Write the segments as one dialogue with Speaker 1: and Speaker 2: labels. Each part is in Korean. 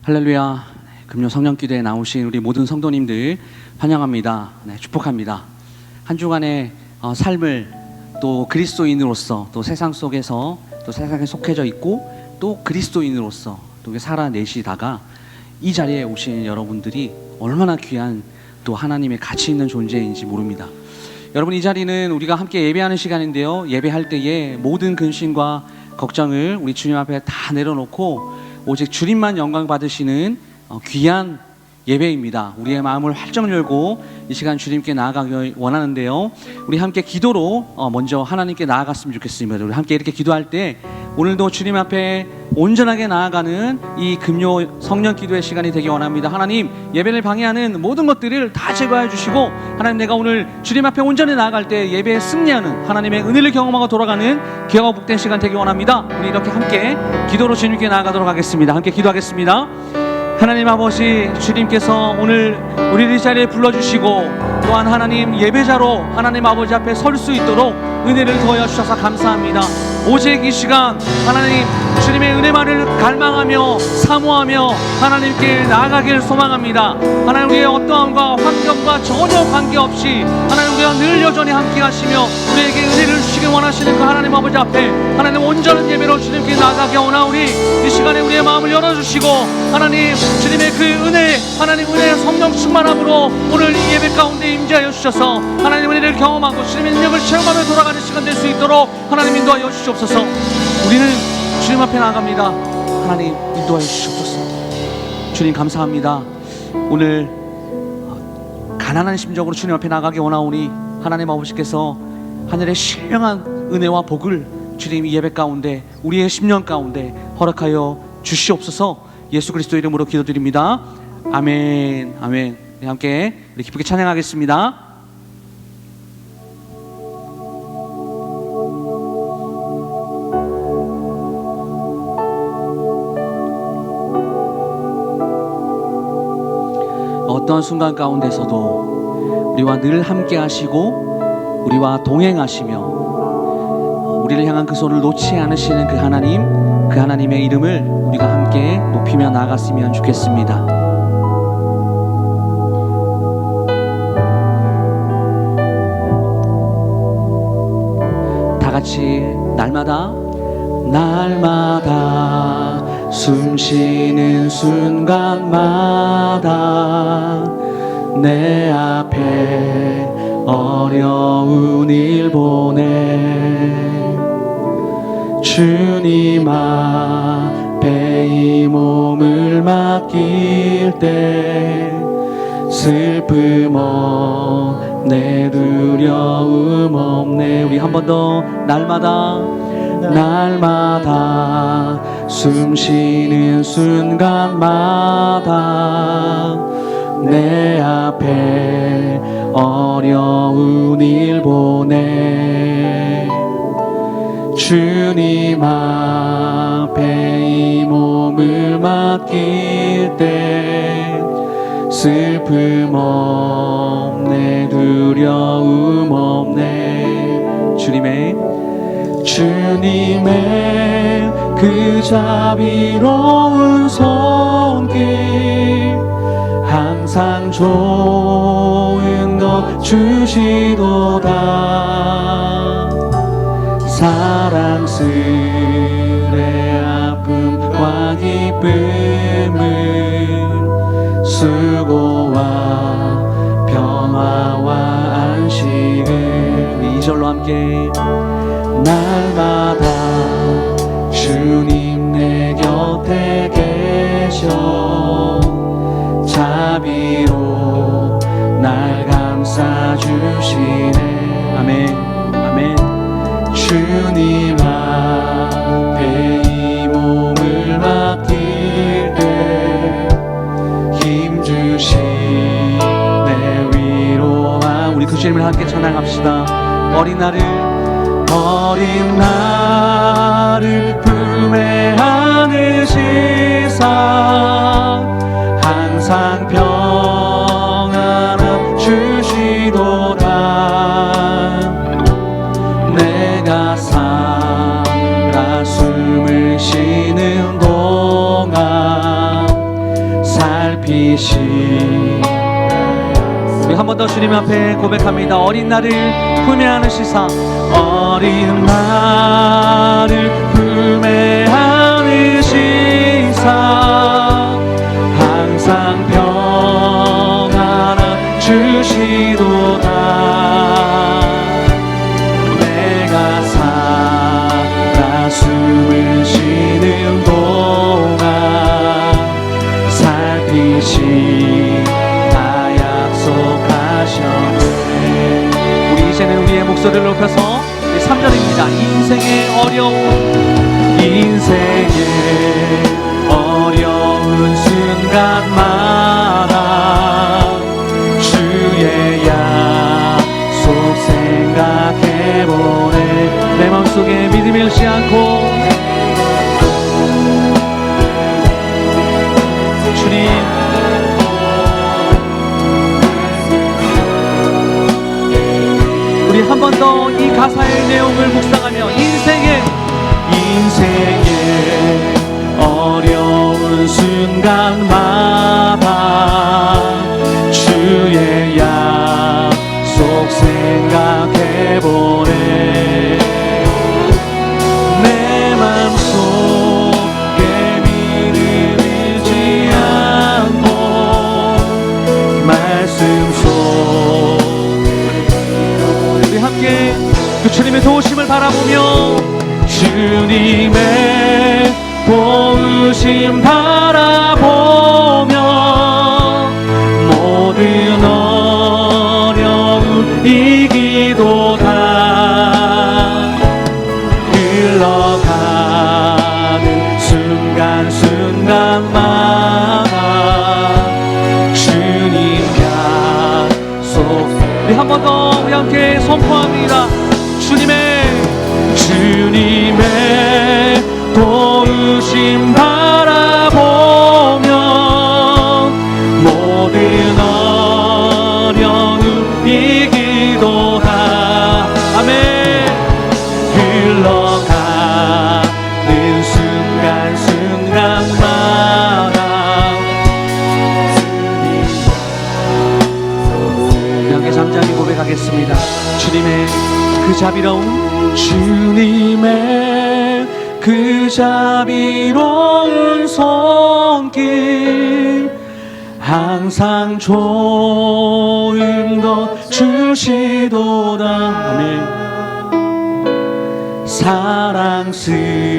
Speaker 1: 할렐루야. 금요 성령기도에 나오신 우리 모든 성도님들 환영합니다. 축복합니다. 한 주간의 삶을 또 그리스도인으로서 또 세상 속에서 또 세상에 속해져 있고 또 그리스도인으로서 또 살아내시다가 이 자리에 오신 여러분들이 얼마나 귀한 또 하나님의 가치 있는 존재인지 모릅니다. 여러분, 이 자리는 우리가 함께 예배하는 시간인데요, 예배할 때에 모든 근심과 걱정을 우리 주님 앞에 다 내려놓고 오직 주님만 영광 받으시는 귀한 예배입니다. 우리의 마음을 활짝 열고 이 시간 주님께 나아가기 원하는데요, 우리 함께 기도로 먼저 하나님께 나아갔으면 좋겠습니다. 우리 함께 이렇게 기도할 때 오늘도 주님 앞에 온전하게 나아가는 이 금요 성령 기도의 시간이 되기 원합니다. 하나님, 예배를 방해하는 모든 것들을 다 제거해 주시고, 하나님, 내가 오늘 주님 앞에 온전히 나아갈 때 예배에 승리하는 하나님의 은혜를 경험하고 돌아가는 귀하고 복된 시간 되기 원합니다. 우리 이렇게 함께 기도로 주님께 나아가도록 하겠습니다. 함께 기도하겠습니다. 하나님 아버지, 주님께서 오늘 우리를 이 자리에 불러주시고 또한 하나님 예배자로 하나님 아버지 앞에 설 수 있도록 은혜를 더하여 주셔서 감사합니다. 오직 이 시간 하나님 주님의 은혜만을 갈망하며 사모하며 하나님께 나아가길 소망합니다. 하나님, 우리의 어떠함과 환경과 전혀 관계없이 하나님, 우리가 늘 여전히 함께 하시며 우리에게 은혜를 주시길 원하시는 그 하나님 아버지 앞에 하나님 온전한 예배로 주님께 나아가게 원하오니 이 시간에 우리의 마음을 열어주시고 하나님 주님의 그 은혜, 하나님 은혜의 성령 충만함으로 오늘 이 예배 가운데 임재하여 주셔서 하나님 은혜를 경험하고 주님의 능력을 체험하며 돌아가는 시간 될 수 있도록 하나님 인도하여 주시옵소서. 우리는 주님 앞에 나아갑니다. 하나님 인도하여 주시옵소서. 주님 감사합니다. 오늘 가난한 심정으로 주님 앞에 나가게 원하오니 하나님 아버지께서 하늘의 신령한 은혜와 복을 주님 이 예배 가운데 우리의 심령 가운데 허락하여 주시옵소서. 예수 그리스도 이름으로 기도드립니다. 아멘. 아멘. 함께 우리 기쁘게 찬양하겠습니다. 어떤 순간 가운데서도 우리와 늘 함께 하시고 우리와 동행하시며 우리를 향한 그 손을 놓지 않으시는 그 하나님, 그 하나님의 이름을 우리가 함께 높이며 나아갔으면 좋겠습니다. 다 같이 날마다 숨 쉬는 순간마다 내 앞에 어려운 일 보내 주님 앞에 이 몸을 맡길 때 슬픔 없네, 두려움 없네. 우리 한 번 더 날마다 숨 쉬는 순간마다 내 앞에 어려운 일 보내 주님 앞에 이 몸을 맡길 때 슬픔 없네, 두려움 없네. 주님의 그 자비로운 손길 항상 좋은 것 주시도다. 사랑스레 아픔과 기쁨을 수고와 평화와 안식을 2절로 함께 날마다 주님 내 곁에 계셔 자비로 날 감싸주시네. 아멘. 아멘. 주님 앞에 이 몸을 맡길 때 힘주시네, 위로함. 우리 그 주님을 함께 찬양합시다. 어린 나를 품에 안으시사 항상 평안함 주시도다. 내가 살아 숨을 쉬는 동안 살피시. 우리 한 번 더 주님 앞에 고백합니다. 어린 나를 품에 안으시사, 어린 나를 품에 안으시사 항상 평안함 주시도다. 내가 살아 숨을 쉬는 동안 살피시다 약속하셨네. 우리 이제는 우리의 목소리를 높여서 3절입니다. 인생의 어려운 순간마다 주의 약속 생각해보네. 내 마음속에 믿음을 잃지 않고 주님, 우리 한 번 더 이 가사의 내용을 묵상하며 인생의 어려운 순간마다 주의 약속 생각해보네. 내 맘속에 믿음 잃지 않고 말씀 속 우리 함께 그 주님의 도우심을 바라보며 주님의 도우심 바라보며 모든 어려움 이기도다. 흘러가는 순간순간마다 주님 약속. 우리 한 번 더 우리 함께 선포합니다. 주님의 도우심 바라보며 모든 어려움 이기도다. 아멘. 흘러가는 순간순간마다 우리 함께 잠잠히 고백하겠습니다. 주님의 그 자비로운 손길 항상 좋은 것 주시도다. 아멘.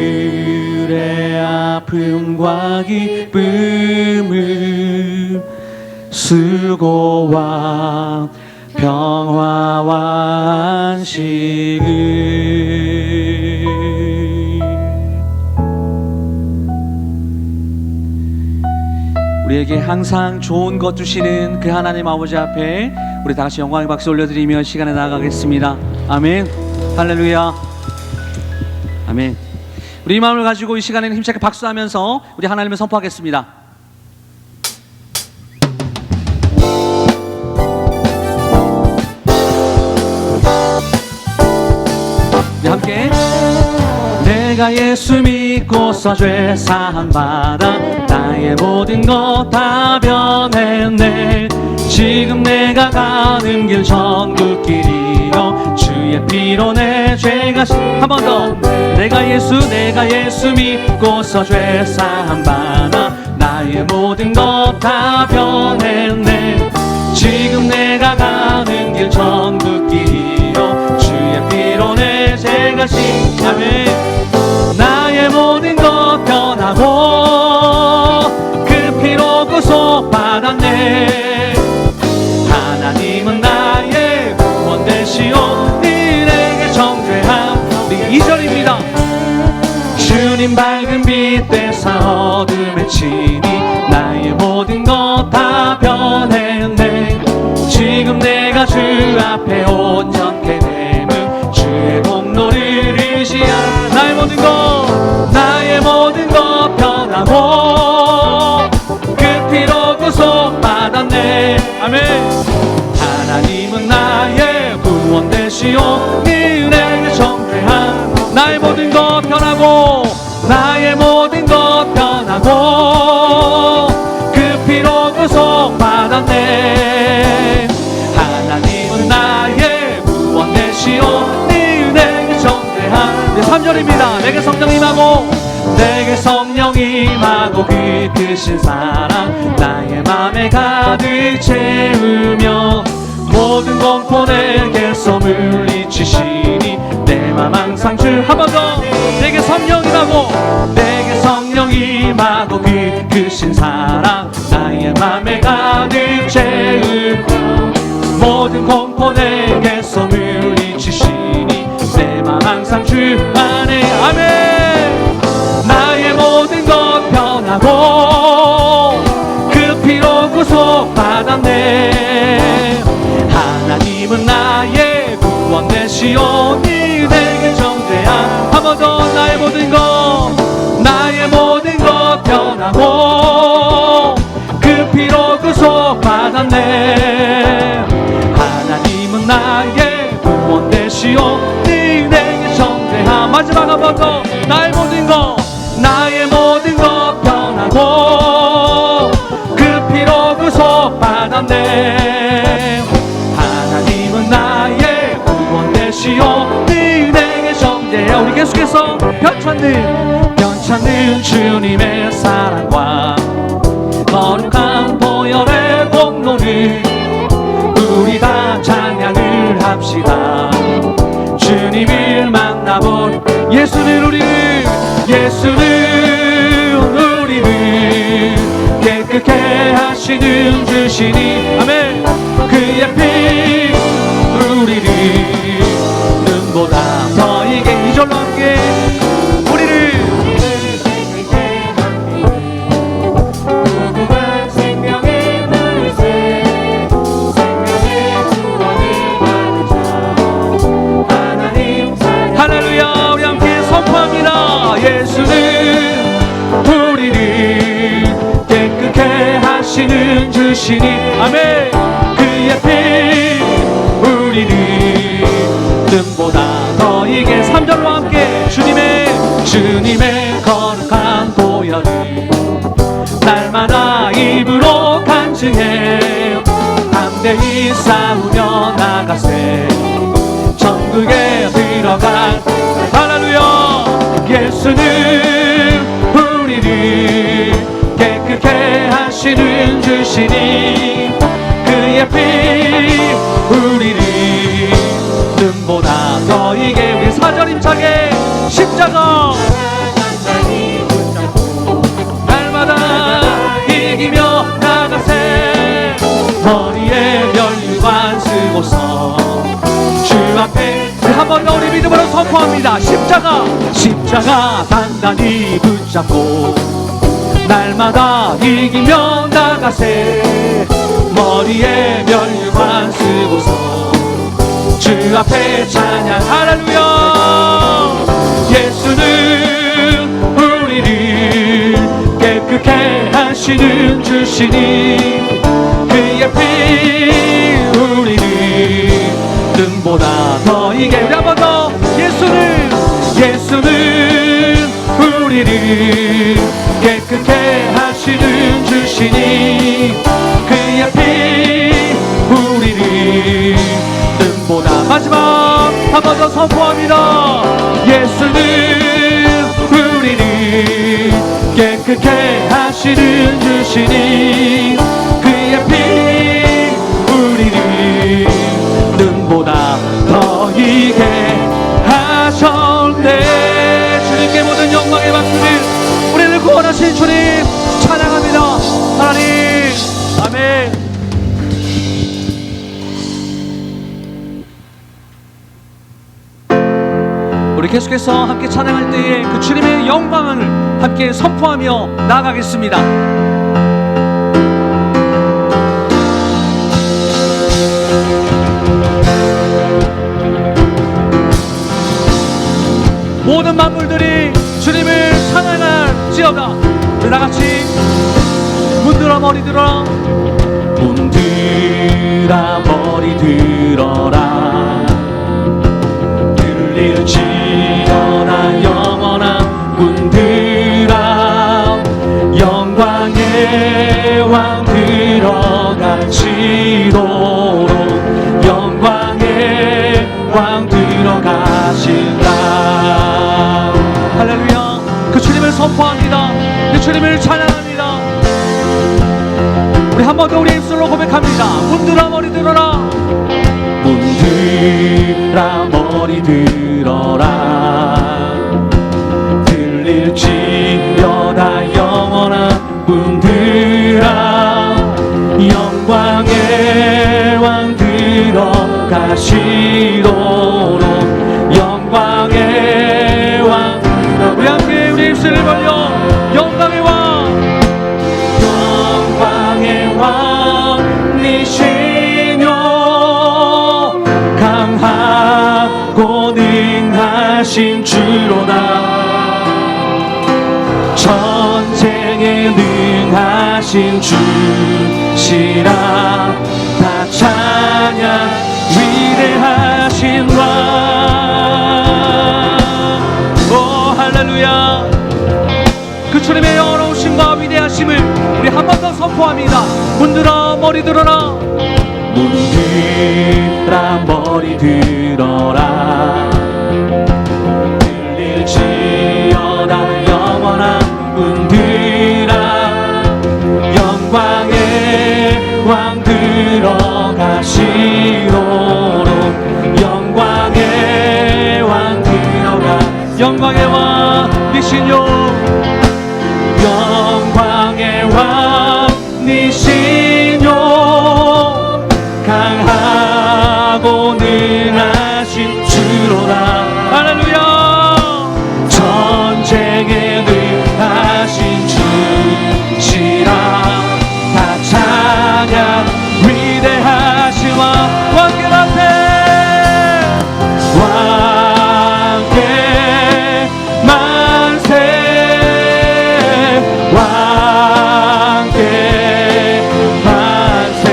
Speaker 1: 사랑스레 아픔과 기쁨을 수고와 평화와 안식을 우리에게 항상 좋은 것 주시는 그 하나님 아버지 앞에 우리 다같이 영광의 박수 올려드리며 시간에 나아가겠습니다. 아멘. 할렐루야. 아멘. 우리 이 마음을 가지고 이 시간에는 힘차게 박수하면서 우리 하나님을 선포하겠습니다. 우리 함께 내가 예수 믿고서 죄 사함 받아 나의 모든 것 다 변했네. 지금 내가 가는 길 천국길이요 주의 피로 내 죄가 한 번 더. 내가 예수 믿고서 죄 사함 받아 나의 모든 것 다 변했네. 지금 내가 가는 길 천국길이요 주의 피로 내 죄가 씻겨내. 나의 모든 것 변하고 그 피로 구속 받았네. 하나님은 나의 구원 되시오 일에게 정죄함. 우리 2절입니다. 주님 밝은 빛 되사 어둠에 치니 나의 모든 것 다 변했네. 지금 내가 주 앞에 온전케 되면 주의 공로를 의지하. 나의 모든 것 변하고 그 피로 구속 받았네. 아멘. 하나님은 나의 구원 되시오 은혜에 정죄한. 나의 모든 것 변하고 나의 모든 것 변하고 그 피로 구속 되시오 네 은혜가 정대한. 네, 3절입니다. 내게 성령 임하고 내게 성령 임하고 그 크신 사랑 나의 맘에 가득 채우며 모든 공포 내게서 물리치시니 내 맘 항상 주. 한 번 더. 내게 성령 임하고 내게 성령 임하고 그 크신 사랑 나의 맘에 가득 채우며 모든 공포 내게서 물리치시니 내 맘 항상 주 안에. 아멘. 나의 모든 것 변하고 그 피로 구속받았네. 하나님은 나의 구원 되시오 네 은혜가 정죄한. 한 번 더. 나의 모든 것 변하고 그 피로 구속받았네. 하나님은 나의 구원 되시오 네 은혜가 정죄한. 마지막 한 번 더. 나의 모든 것 변하고 그 피로 구속받았네. 하나님은 나의 구원 되시오 네 은혜의 정죄야. 우리 계속해서 변찮는 주님의 사랑과 거룩한 보혈의 공로를 우리 다 찬양을 합시다. 주님을 만나본 예수는 우리를 깨끗게 하시는 주시니. 아멘. 그의 피 우리를 눈보다 더 이게. 이절로 함께 우리를 무궁한 생명의 물새 생명의 구원을 받은 자 하나님 찬양. 할렐루야. 우리 함께 선포합니다. 예수는 우리를 깨끗게 하시는 주시니. 아멘. 그의 피 우리를 눈보다 더 이게. 3절로 함께 주님의 거룩한 보혈을 날마다 입으로 간증해 담대히 싸우며 나가세 천국에 들어갈. 할렐루야. 예수는 우리를 깨끗게 하시는 주시니 그의 피 우리를 눈보다 더 이게. 우리 4절 힘차게. 십자가 날마다 이기며 나가세 머리에 면류관 쓰고서 주 앞에. 한 번 더 우리 믿음으로 선포합니다. 십자가 단단히 붙잡고 날마다 이기며 나가세 머리에 면류관 쓰고서 주 앞에 찬양. 할렐루야. 예수는 우리를 깨끗게 하시는 주시니 그의 피 우리를 눈보다 더 이게. 우리 한 번 더. 예수는 우리를 깨끗게 하시는 주시니 그의 피 우리를 눈보다. 마지막 한 번 더 선포합니다. 예수는 우리를 깨끗게 하시는 주시니 그의 피 우리를 눈보다 더 이게 하셨네. 주님께 모든 영광의 박수를 우리를 구원하신 주님 찬양합니다. 하나님. 아멘. 우리 계속해서 함께 찬양할 때에 그 주님의 영광을 함께 선포하며 나아가겠습니다. 모든 만물들이 주님을 찬양할지어다. 우리 다같이 문들어 머리 들어라. 문들어 머리 들어라. 들릴지어다 영원한 문들아. 영광의 왕 들어갈지도록 영광의 영광 들어가신다. 할렐루야. 그 주님을 선포합니다. 그 주님을 찬양합니다. 우리 한 번 더 우리 입술로 고백합니다. 문들아 머리 들어라. 문들아 머리 들어라. 들릴지어다 영원한 문들아. 영광의 왕 들어가시도록. 영광의 왕. 우리 함께 우리 입술을 벌려 영광의 왕, 영광의 왕이시뇨. 강하고 능하신 주로다. 전쟁에 능하신 주시라. 다 찬양 위대하신 왕. 오 할렐루야. 그 주님의 영원하심과 위대하심을 우리 한 번 더 선포합니다. 문들아 머리 들어라. 문들아 머리 들어라. 들릴지어다 영원한 문들아. 영광의 왕 들어가시도록. 영광의 왕 들어가. 영광의 왕이시뇨. 영광의 왕이시뇨. 강하고 능하신 주로다. 할렐루야. 전쟁에 능하신 주시라. 다 찬양 위대하신 왕. 왕께 앞에 왕께 만세. 왕께 만세.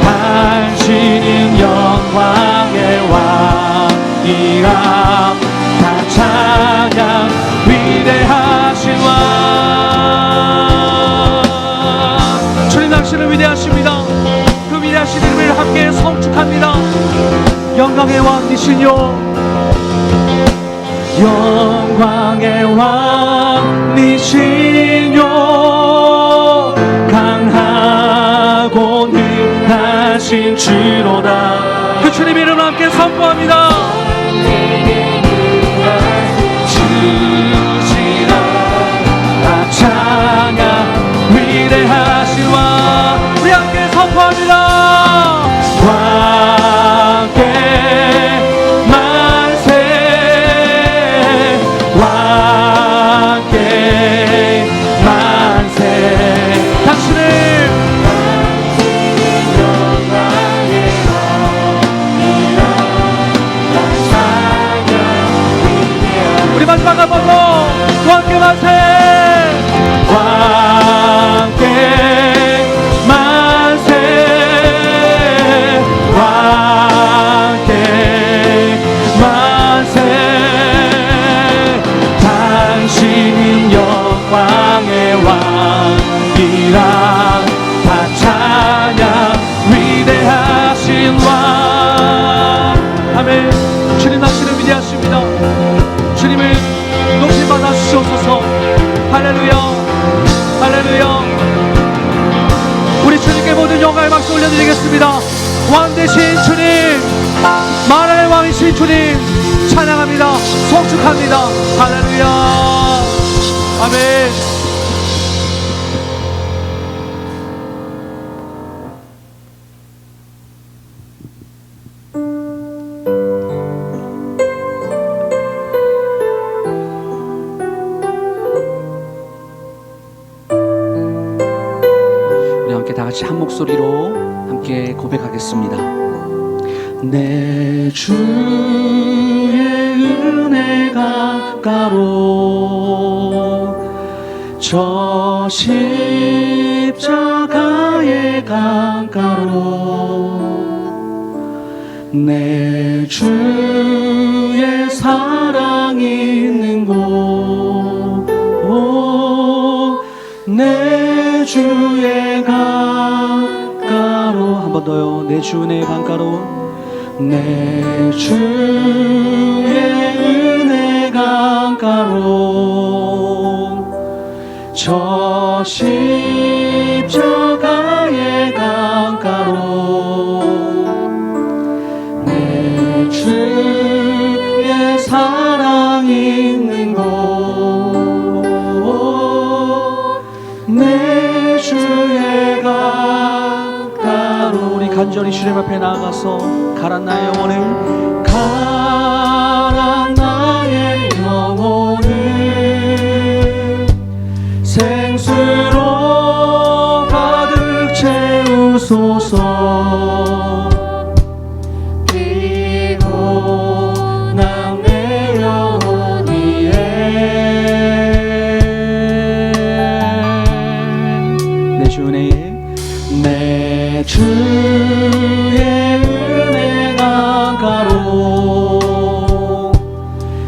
Speaker 1: 당신은 영광의 왕이라. 다 찬양 위대하신 왕. 주님 당신은 위대하십니다. 그 위대하신 이름을 함께 성축합니다. 영광의 왕이시뇨. 영광의 왕이시뇨. 강하고 능하신 주로다. 그 주님 이름을 함께 선포합니다. 주시라. 다 찬양 위대하신 왕. 우리 함께 선포합니다. 왕께 만세. 왕께 만세. 당신을 우리 마지막 한 번 더. 왕께 만세. 왕께 만세. 왕께 만세. 당신은 영광의 왕이라. 다 찬양 위대하신 왕. 아멘. 주님 당신은 위대하십니다. 주님을 높임받아 주시옵소서. 할렐루야. 할렐루야. 우리 주님께 모든 영광의 박수 올려드리겠습니다. 왕 되신 주님, 만왕의 왕이신 주님 찬양합니다. 송축합니다. 할렐루야. 아멘. 다 같이 한 목소리로 함께 고백하겠습니다. 내 주의 은혜가 가로 저 십자가의 강가로 내 주의 사랑이 있는 곳 내 주의 강가로 한 번 더요. 내 주의 강가로 내 주의 은혜 강가로 저 십자가의 강가로 내 주의 사랑 있는 곳 내 주의 강가로 우리 간절히 주님 앞에 나아가서 가란 나의 영혼을 가란 나의 영혼을 생수로 가득 채우소서 피곤한 내 영혼 위에 내 주 은혜에 내 주의 은혜 강가로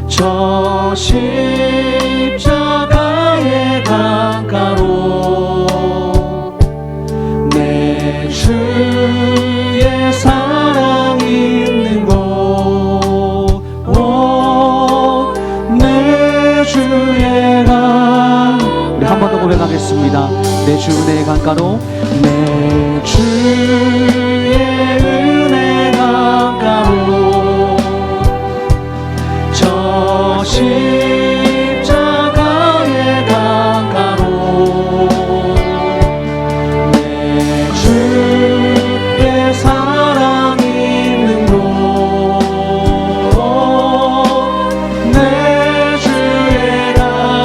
Speaker 1: 저 십자가의 강가로 내 주의 사랑 있는 곳 내 주의 강 우리 한 번 더 고백하겠습니다. 내 주 은혜의 강가로 내 주의 은혜 강가로 저 십자가의 강가로 내 주의 사랑 있는 곳 내 주의 강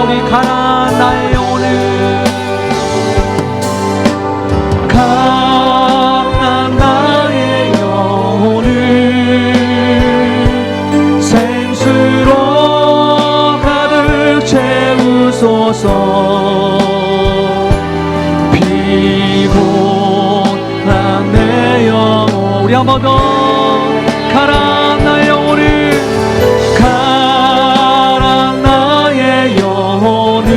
Speaker 1: 우리 가난 나의 영혼을 가난 나의 영혼을 생수로 가득 채우소서 피곤한 내 영혼 우리 한 번 더 가란 나의 영혼을 가란 나의 영혼을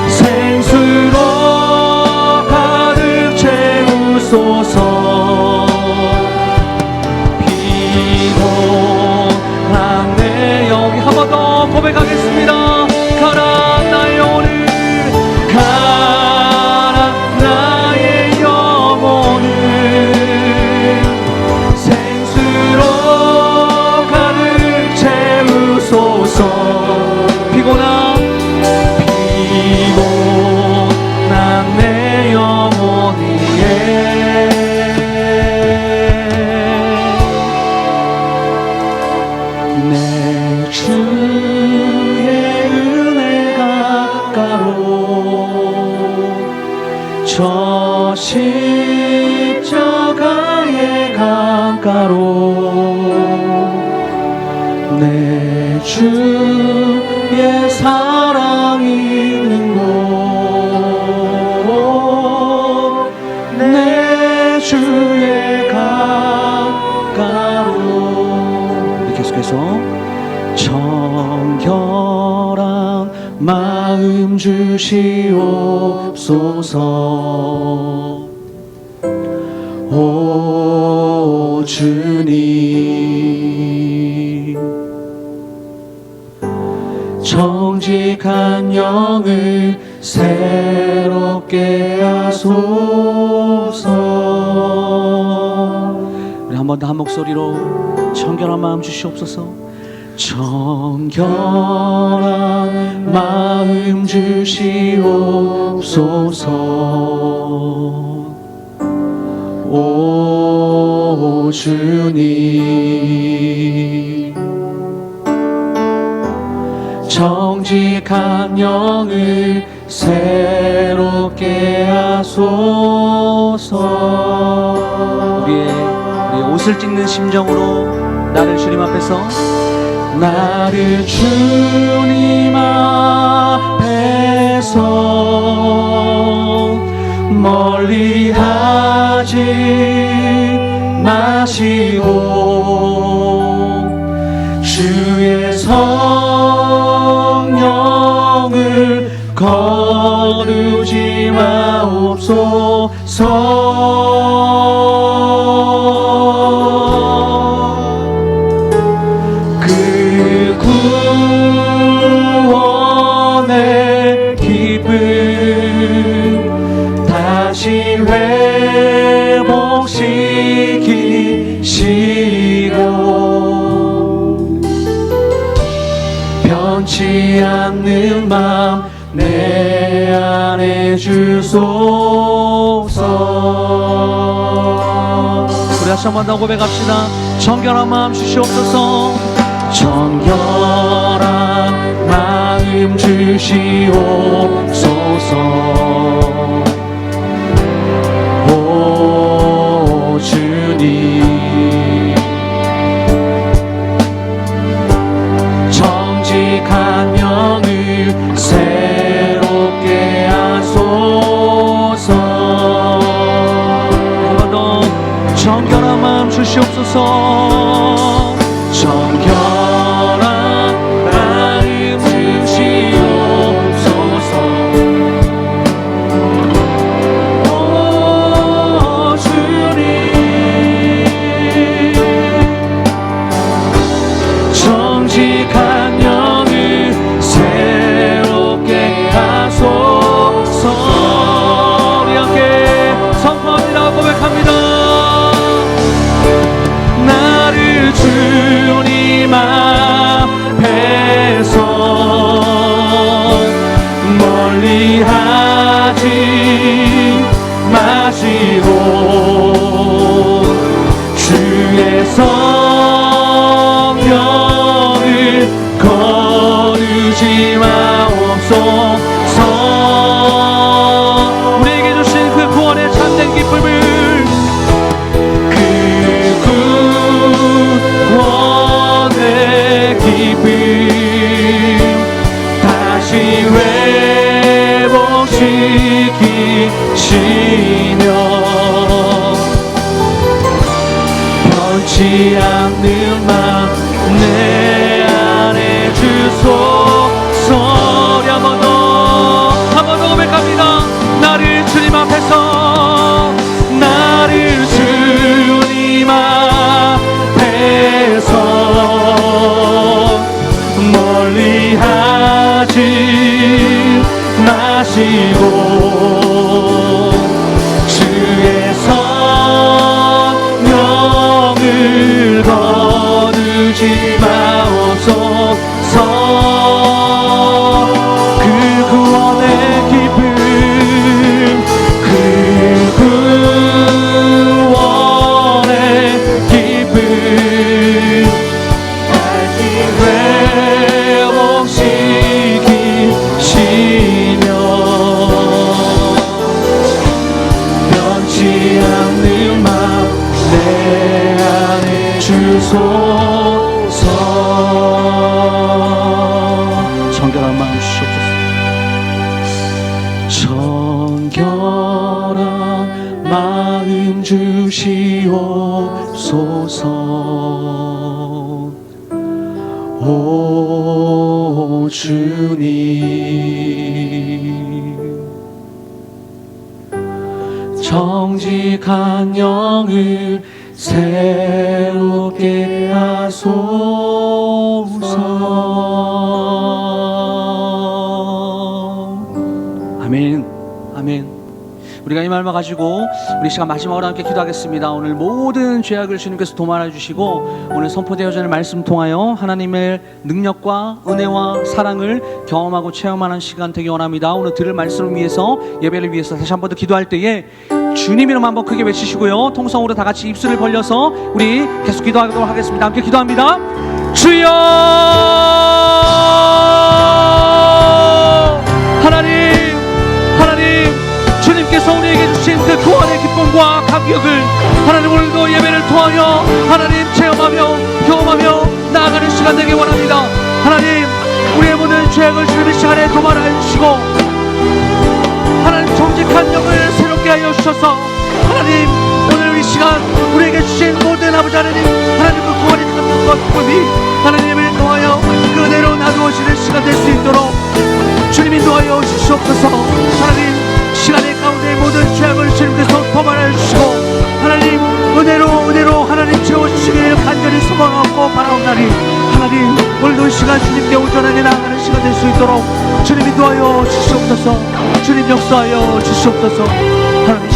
Speaker 1: 생수로 가득 채우소서 피곤한 내 영혼 한 번 더 고백하겠습니다. 가란 나의 영혼을 가란 나의 영혼을 생수로 가득 채우소서 피곤한 내 영혼 위에 내 주의 은혜 강가로 저 십자가의 강가로 내 주의 사랑 있는 곳 내 주의 강가로 계속해서 정결한 마음 주시옵소서 오 주님 정직한 영을 새롭게 하소서 우리 한 번 더 한 목소리로 정결한 마음 주시옵소서 정결한 마음 주시옵소서 오 주님 정직한 영을 새롭게 하소서 우리의 옷을 찢는 심정으로 나를 주님 앞에서 나를 주님 앞에서 멀리하지 마시고 주의 성령을 거두지 마옵소서 변치 않는 맘 내 안에 주소서. 우리 다시 한 번 더 고백합시다. 정결한 마음 주시옵소서. 정결한 마음 주시옵소서. 오 주님, 정직한 영을 새롭게 하소서. 한 번 더 정결한 마음 주시옵소서. 정결한 마음 주시옵소서. 오 주님, 정직한 영을 새롭게 하소서. 우리 함께 선포합니다. 고백합니다. 나를 주님 앞에서 멀리하지 마시고 주의 성령을 거두지 마옵소서. 우리에게 주신 그 구원의 참된 기쁨을, 구원의 기쁨 다시 회복시키시며 변치 않는 맘 내 안에 주소서. 한 번 더 고백합니다. 나를 주님 앞에서, 나를 주님 앞에서 멀리하지 마시고 주의 성령을 거두지 마옵소서. 그 구원의 기쁨, 그 구원의 기쁨 다시 회복시키시며 변치 않는 맘 내 안에 주소서. 정결한 마음 주시옵소서. 정결한 마음 주시옵소서. 오 주님, 정직한 영을 새롭게 하소서. 아멘, 아멘. 우리가 이 말만 가지고 우리 시간 마지막으로 함께 기도하겠습니다. 오늘 모든 죄악을 주님께서 도말해 주시고 오늘 선포되어지는 말씀 통하여 하나님의 능력과 은혜와 사랑을 경험하고 체험하는 시간 되기 원합니다. 오늘 들을 말씀을 위해서, 예배를 위해서 다시 한 번 더 기도할 때에 주님 이름 한번 크게 외치시고요, 통성으로 다 같이 입술을 벌려서 우리 계속 기도하도록 하겠습니다. 함께 기도합니다. 주여, 하나님, 주님께서 우리에게 주신 그 구원의 기쁨과 감격을 하나님 오늘도 예배를 통하여 하나님 체험하며 경험하며 나아가는 시간 되기 원합니다. 하나님, 우리의 모든 죄악을 주님의 시간에 도말하여 주시고 하나님 정직한 영을 새롭게 하여 주셔서 하나님 오늘 이 시간 우리에게 주신 모든 아버지 하나님, 하나님 그 구원의 감격과 기쁨이 하나님 예배를 통하여 그 은혜로 나누어지는 시간 될 수 있도록 주님 인도하여 주시옵소서. 하나님 시간의 가운데 모든 죄악을 주님께서 도말하여 주시고 하나님 은혜로 하나님 채워주시기를 간절히 소망하고 바라옵나니 하나님 오늘도 이 시간 주님께 온전하게 나아가는 시간 될 수 있도록 주님 인도하여 주시옵소서. 주님 역사하여 주시옵소서. 하나님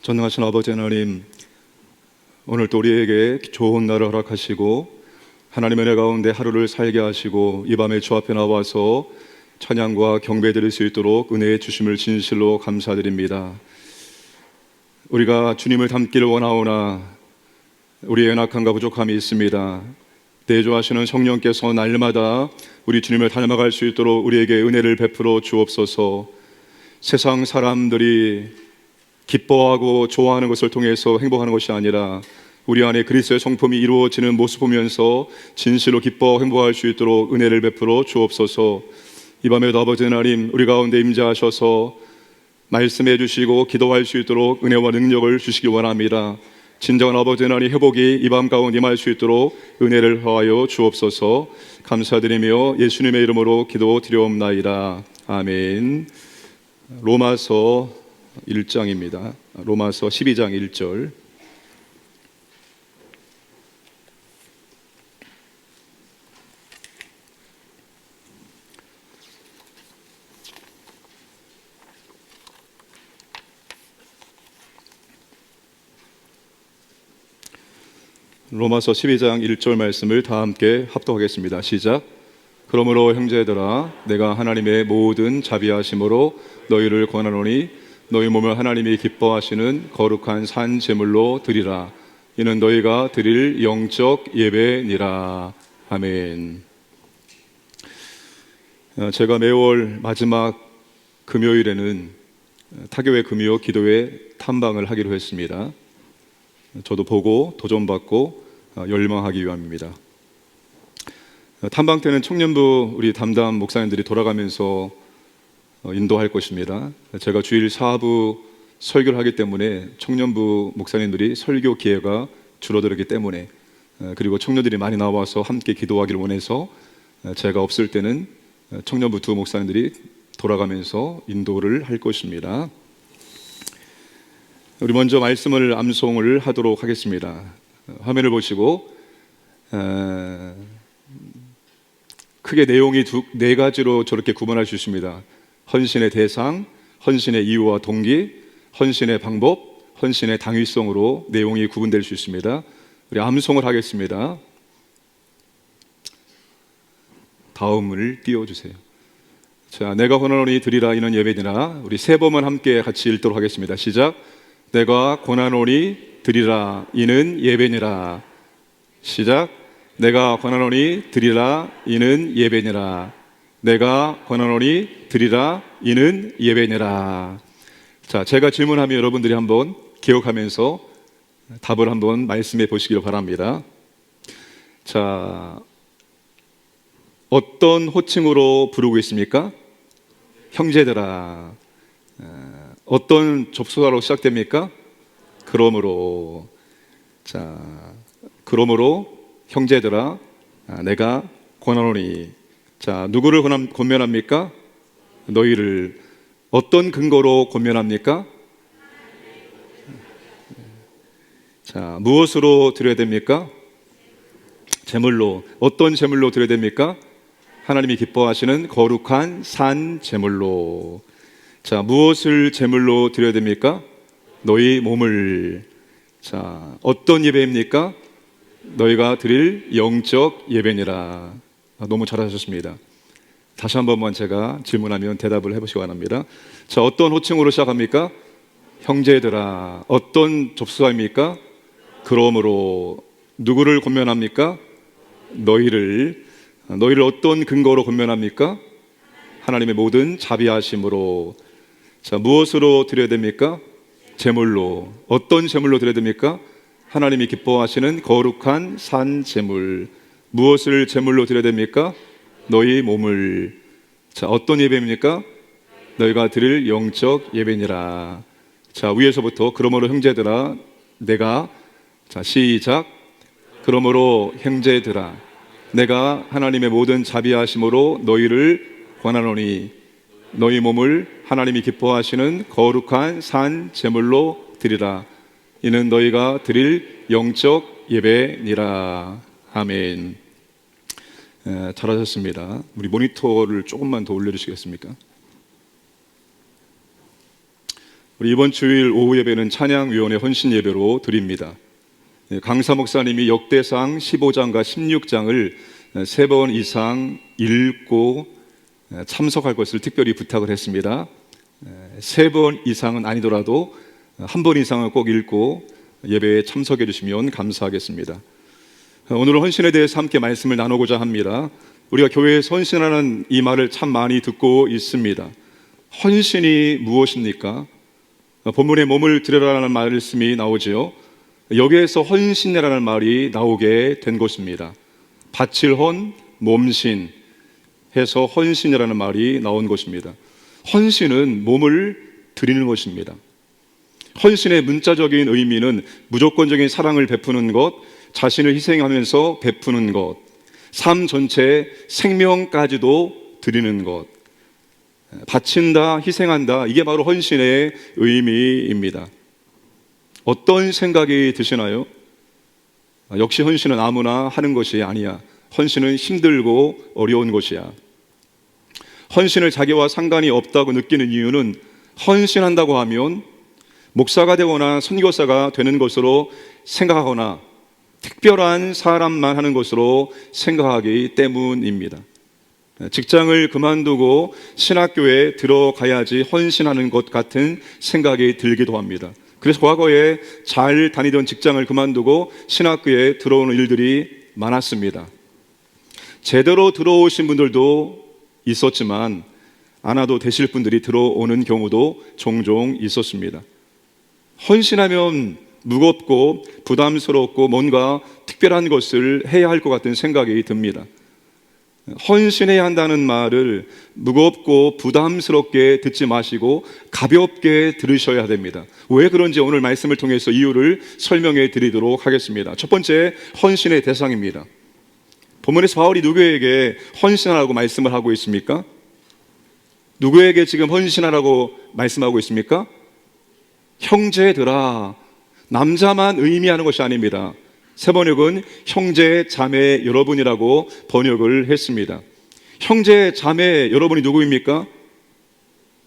Speaker 2: 전능하신 아버지 하나님, 오늘 또 우리에게 좋은 날을 허락하시고 하나님의 은혜 가운데 하루를 살게 하시고 이 밤에 주 앞에 나와서 찬양과 경배 드릴 수 있도록 은혜의 주심을 진실로 감사드립니다. 우리가 주님을 닮기를 원하오나 우리의 연약함과 부족함이 있습니다. 내주하시는 성령께서 날마다 우리 주님을 닮아갈 수 있도록 우리에게 은혜를 베풀어 주옵소서. 세상 사람들이 기뻐하고 좋아하는 것을 통해서 행복하는 것이 아니라 우리 안에 그리스도의 성품이 이루어지는 모습 보면서 진실로 기뻐 행복할 수 있도록 은혜를 베풀어 주옵소서. 이 밤에도 아버지 하나님, 우리 가운데 임재하셔서 말씀해 주시고 기도할 수 있도록 은혜와 능력을 주시기 원합니다. 진정한 아버지 하나님, 회복이 이 밤 가운데 임할 수 있도록 은혜를 허하여 주옵소서. 감사드리며 예수님의 이름으로 기도드리옵나이다. 아멘. 로마서 1장입니다. 로마서 12장 1절. 로마서 12장 1절 말씀을 다 함께 합독하겠습니다. 시작. 그러므로 형제들아, 내가 하나님의 모든 자비하심으로 너희를 권하노니 너희 몸을 하나님이 기뻐하시는 거룩한 산 제물로 드리라. 이는 너희가 드릴 영적 예배니라. 아멘. 제가 매월 마지막 금요일에는 타교회 금요 기도회 탐방을 하기로 했습니다. 저도 보고 도전받고 열망하기 위함입니다. 탐방 때는 청년부 우리 담당 목사님들이 돌아가면서 인도할 것입니다. 제가 주일 사부 설교를 하기 때문에 청년부 목사님들이 설교 기회가 줄어들기 때문에, 그리고 청년들이 많이 나와서 함께 기도하기를 원해서 제가 없을 때는 청년부 두 목사님들이 돌아가면서 인도를 할 것입니다. 우리 먼저 말씀을 암송을 하도록 하겠습니다. 화면을 보시고 크게 내용이 네 가지로 저렇게 구분할 수 있습니다. 헌신의 대상, 헌신의 이유와 동기, 헌신의 방법, 헌신의 당위성으로 내용이 구분될 수 있습니다. 우리 암송을 하겠습니다. 다음을 띄워주세요. 자, 내가 권하노니 드리라 이는 예배니라. 우리 세 번만 함께 같이 읽도록 하겠습니다. 시작. 내가 권하노니 드리라 이는 예배니라. 시작. 내가 권하노니 드리라 이는 예배니라. 내가 권하노니 드리라 이는 예배니라. 자, 제가 질문하면 여러분들이 한번 기억하면서 답을 한번 말씀해 보시길 바랍니다. 자, 어떤 호칭으로 부르고 있습니까? 형제들아. 어떤 접속사로 시작됩니까? 그러므로. 자, 그러므로 형제들아, 내가 권하노니. 자, 누구를 권면합니까? 너희를. 어떤 근거로 권면합니까? 자, 무엇으로 드려야 됩니까? 제물로. 어떤 제물로 드려야 됩니까? 하나님이 기뻐하시는 거룩한 산 제물로. 자, 무엇을 제물로 드려야 됩니까? 너희 몸을. 자, 어떤 예배입니까? 너희가 드릴 영적 예배니라. 너무 잘하셨습니다. 다시 한 번만 제가 질문하면 대답을 해보시기 바랍니다. 자, 어떤 호칭으로 시작합니까? 형제들아. 어떤 접수사입니까? 그러므로. 누구를 권면합니까? 너희를. 너희를 어떤 근거로 권면합니까? 하나님의 모든 자비하심으로. 자, 무엇으로 드려야 됩니까? 제물로. 어떤 제물로 드려야 됩니까? 하나님이 기뻐하시는 거룩한 산 제물. 무엇을 제물로 드려야 됩니까? 너희 몸을. 자, 어떤 예배입니까? 너희가 드릴 영적 예배니라. 자, 위에서부터 그러므로 형제들아 내가. 자, 시작. 그러므로 형제들아 내가 하나님의 모든 자비하심으로 너희를 권하노니 너희 몸을 하나님이 기뻐하시는 거룩한 산 제물로 드리라. 이는 너희가 드릴 영적 예배니라. 아멘. 잘하셨습니다. 우리 모니터를 조금만 더 올려주시겠습니까? 우리 이번 주일 오후 예배는 찬양위원회 헌신 예배로 드립니다. 강사 목사님이 역대상 15장과 16장을 3번 이상 읽고 참석할 것을 특별히 부탁을 했습니다. 3번 이상은 아니더라도 1번 이상은 꼭 읽고 예배에 참석해 주시면 감사하겠습니다. 오늘은 헌신에 대해서 함께 말씀을 나누고자 합니다. 우리가 교회에서 헌신하는 이 말을 참 많이 듣고 있습니다. 헌신이 무엇입니까? 본문에 몸을 드려라라는 말씀이 나오지요. 여기에서 헌신이라는 말이 나오게 된 것입니다. 바칠 헌, 몸신 해서 헌신이라는 말이 나온 것입니다. 헌신은 몸을 드리는 것입니다. 헌신의 문자적인 의미는 무조건적인 사랑을 베푸는 것, 자신을 희생하면서 베푸는 것, 삶 전체 생명까지도 드리는 것, 바친다, 희생한다, 이게 바로 헌신의 의미입니다. 어떤 생각이 드시나요? 역시 헌신은 아무나 하는 것이 아니야. 헌신은 힘들고 어려운 것이야. 헌신을 자기와 상관이 없다고 느끼는 이유는 헌신한다고 하면 목사가 되거나 선교사가 되는 것으로 생각하거나 특별한 사람만 하는 것으로 생각하기 때문입니다. 직장을 그만두고 신학교에 들어가야지 헌신하는 것 같은 생각이 들기도 합니다. 그래서 과거에 잘 다니던 직장을 그만두고 신학교에 들어오는 일들이 많았습니다. 제대로 들어오신 분들도 있었지만 안 와도 되실 분들이 들어오는 경우도 종종 있었습니다. 헌신하면 무겁고 부담스럽고 뭔가 특별한 것을 해야 할 것 같은 생각이 듭니다. 헌신해야 한다는 말을 무겁고 부담스럽게 듣지 마시고 가볍게 들으셔야 됩니다. 왜 그런지 오늘 말씀을 통해서 이유를 설명해 드리도록 하겠습니다. 첫 번째, 헌신의 대상입니다. 본문에서 바울이 누구에게 헌신하라고 말씀을 하고 있습니까? 누구에게 지금 헌신하라고 말씀하고 있습니까? 형제들아, 남자만 의미하는 것이 아닙니다. 세번역은 형제 자매 여러분이라고 번역을 했습니다. 형제 자매 여러분이 누구입니까?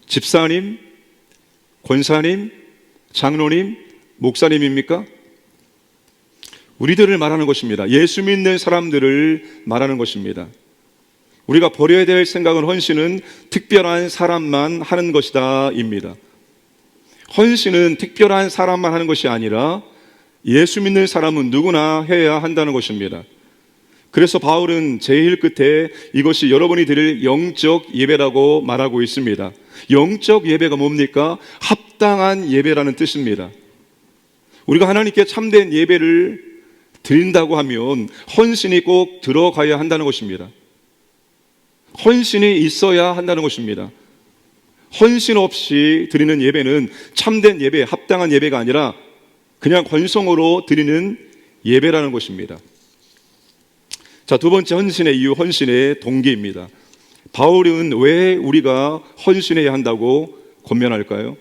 Speaker 2: 집사님, 권사님, 장로님, 목사님입니까? 우리들을 말하는 것입니다. 예수 믿는 사람들을 말하는 것입니다. 우리가 버려야 될 생각은 헌신은 특별한 사람만 하는 것이다 입니다. 헌신은 특별한 사람만 하는 것이 아니라 예수 믿는 사람은 누구나 해야 한다는 것입니다. 그래서 바울은 제일 끝에 이것이 여러분이 드릴 영적 예배라고 말하고 있습니다. 영적 예배가 뭡니까? 합당한 예배라는 뜻입니다. 우리가 하나님께 참된 예배를 드린다고 하면 헌신이 꼭 들어가야 한다는 것입니다. 헌신이 있어야 한다는 것입니다. 헌신 없이 드리는 예배는 참된 예배, 합당한 예배가 아니라 그냥 권성으로 드리는 예배라는 것입니다. 자, 두 번째 헌신의 이유, 헌신의 동기입니다. 바울은 왜 우리가 헌신해야 한다고 권면할까요?